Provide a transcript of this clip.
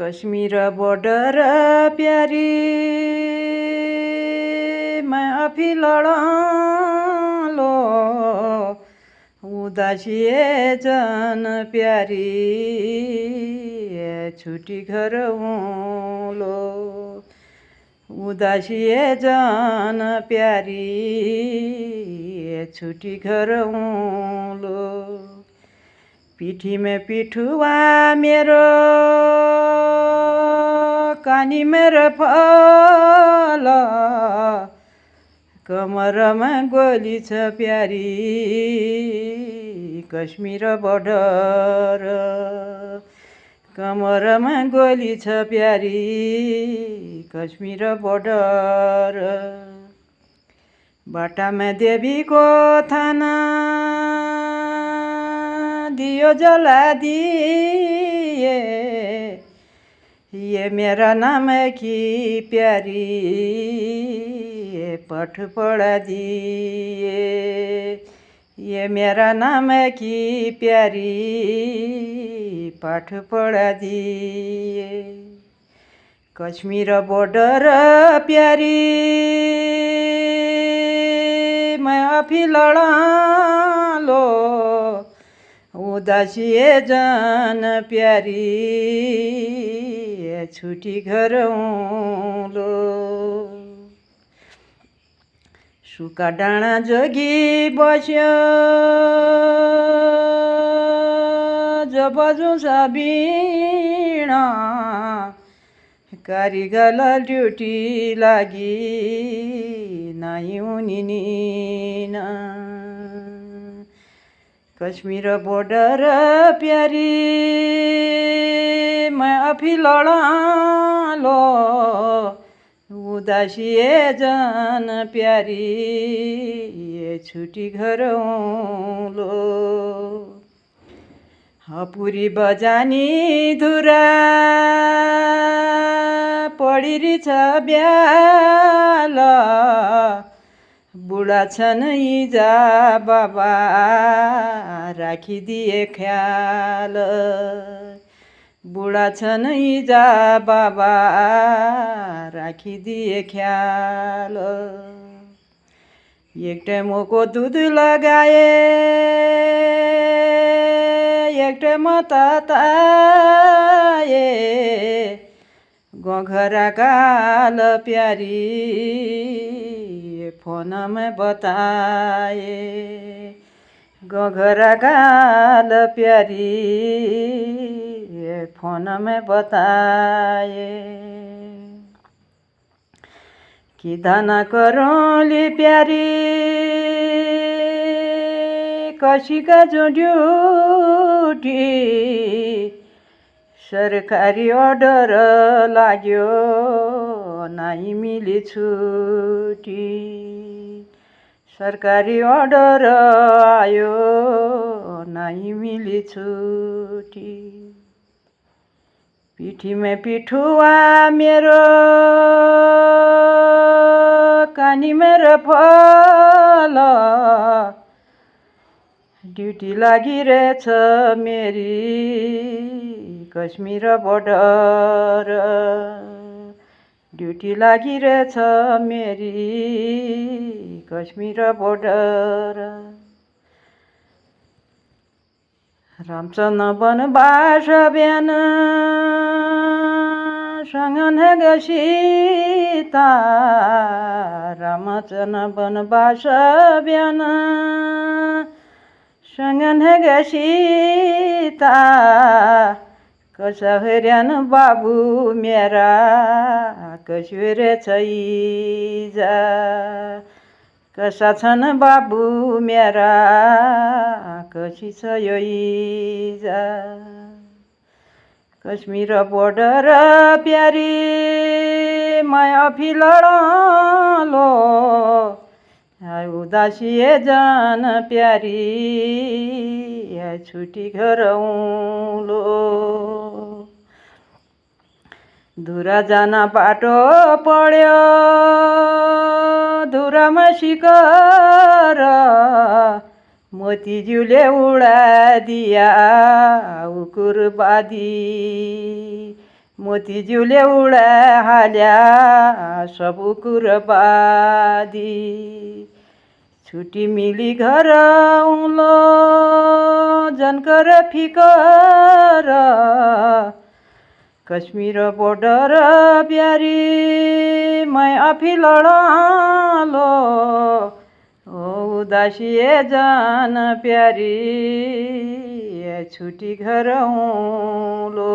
Kashmir border प्यारी मैं अभी लड़ा लो उदासी जन प्यारी छुट्टी घर लो उदासी जन प्यारी छुट्टी घर लो पीठी में पिठुआ मेरो कानी मेरो फल कमरमा गोली छ प्यारी कश्मीर बॉर्डर कमरमा गोली छ प्यारी कश्मीर बॉर्डर बाटामा देवीको थाना दियो जला दिए ये मेरा नाम की प्यारी पठ पढ़ा दिए ये मेरा नाम की प्यारी पाठ पढ़ा दिए कश्मीर बॉर्डर प्यारी मैं अभी लड़ा लो उदासी जन प्यारी छुट्टी घर लो सुका डाँडा जोगी बस्यो जब बजुन्छ बीणा कारिगल ड्युटी लागि नाइ उनिन कश्मीर बॉर्डर प्यारी मैं अभी लड़ा लो उदासी जन प्यारी छुट्टी घर लो हपुरी बजानी धुरा पढिरी छ ब्याल बुढा छन् इजा बाबा राखिदिए ख्याल बुढा छन् इजा बाबा राखिदिए ख्याल एक टाइमको दुध लगाए एक टाइम तताए गघरा काल प्यारी फोन में बताए गघरा काल प्यारी फोन में बताए कि दाना करोली प्यारी कसी का जो ड्यूटी सरकारी ऑर्डर लाग्यो नाइ मिली छुट्टी सरकारी ऑर्डर आयो नाइ मिली छुट्टी पीठी में पिठुआ मेरो कानी मेरो फल ड्यूटी लागिरहेछ मेरी कश्मीर बॉर्डर ड्यूटी लागिरहेछ मेरी कश्मीर बॉर्डर रामचन्द्र वनवास बिहान सँगन सीता रामचन्द्र वनवास बिहान सँगन सीता कसा हेर्यान बाबु मेरा कसुरे छैजा कसा छन् बाबु मेरा कसी छ यो इजा कश्मीर बॉर्डर प्यारी मैं अभी लड़ा लो उदासी जन प्यारी छुट्टी घर लो धुरा जाना बाटो पड्यो धुरामा शिकर मोतीज्यूले उडादिया उकुरबादी मोतीज्यूले उडा हाल्या सब कुरबादी छुट्टी मिली घर आउँलो जनकर फिकर कश्मीर बोर्डर प्यारी मैं आफी लड़ालो ओ उदासी जान प्यारी छुट्टी घर आउँलो।